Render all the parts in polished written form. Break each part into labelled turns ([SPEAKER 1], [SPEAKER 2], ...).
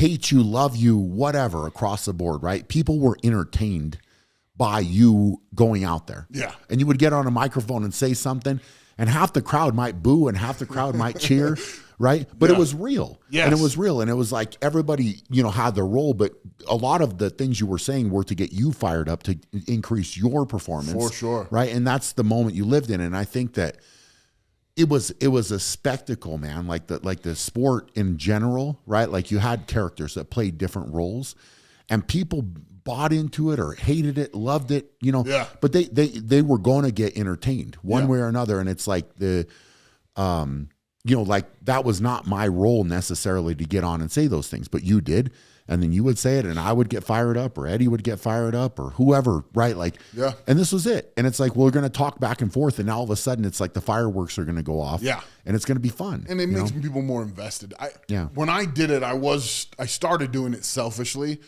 [SPEAKER 1] hate you, love you, whatever, across the board, right? People were entertained by you going out there.
[SPEAKER 2] Yeah.
[SPEAKER 1] And you would get on a microphone and say something, and half the crowd might boo and half the crowd might cheer, right? But it was real.
[SPEAKER 2] Yes.
[SPEAKER 1] And it was real. And it was like everybody, had their role, but a lot of the things you were saying were to get you fired up, to increase your performance.
[SPEAKER 2] For sure.
[SPEAKER 1] Right? And that's the moment you lived in. And I think that it was a spectacle, man. Like the sport in general, right? Like you had characters that played different roles, and people bought into it or hated it, loved it,
[SPEAKER 2] Yeah.
[SPEAKER 1] but they were going to get entertained one way or another. And it's like like that was not my role necessarily to get on and say those things, but you did. And then you would say it and I would get fired up, or Eddie would get fired up, or whoever, right? Like, and this was it. And it's like, we're going to talk back and forth. And now all of a sudden it's like the fireworks are going to go off.
[SPEAKER 2] Yeah.
[SPEAKER 1] And it's going to be fun.
[SPEAKER 2] And it makes people more invested.
[SPEAKER 1] Yeah.
[SPEAKER 2] When I did it, I started doing it selfishly.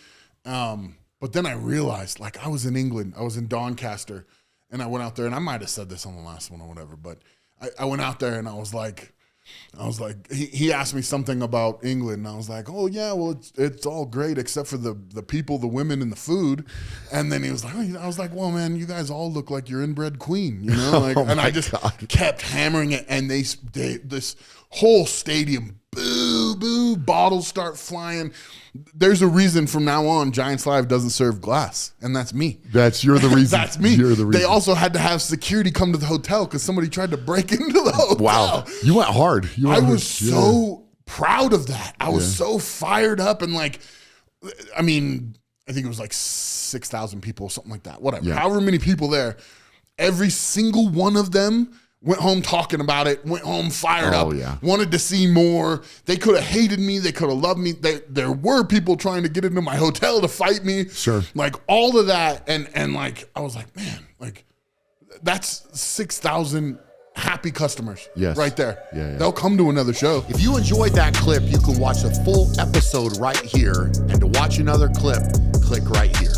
[SPEAKER 2] But then I realized, like, I was in England, I was in Doncaster, and I went out there, and I might have said this on the last one or whatever, but I went out there and I was like, he asked me something about England, and I was like, oh yeah, well it's all great except for the people, the women, and the food. And then he was like, I was like, well, man, you guys all look like your inbred queen, Like, and I just kept hammering it, and this whole stadium, boo, boo, bottles start flying. There's a reason from now on Giants Live doesn't serve glass, and that's me.
[SPEAKER 1] You're the reason.
[SPEAKER 2] That's me.
[SPEAKER 1] You're the reason.
[SPEAKER 2] They also had to have security come to the hotel because somebody tried to break into the hotel.
[SPEAKER 1] Wow. You went hard.
[SPEAKER 2] I was so proud of that. I was so fired up, and like, I mean, I think it was like 6,000 people, something like that. Whatever.
[SPEAKER 1] Yeah.
[SPEAKER 2] However many people there, every single one of them went home talking about it, went home fired up, wanted to see more. They could have hated me. They could have loved me. There were people trying to get into my hotel to fight me.
[SPEAKER 1] Sure.
[SPEAKER 2] Like all of that. And like, I was like, man, like that's 6,000 happy customers right there.
[SPEAKER 1] Yeah.
[SPEAKER 2] They'll come to another show.
[SPEAKER 1] If you enjoyed that clip, you can watch the full episode right here. And to watch another clip, click right here.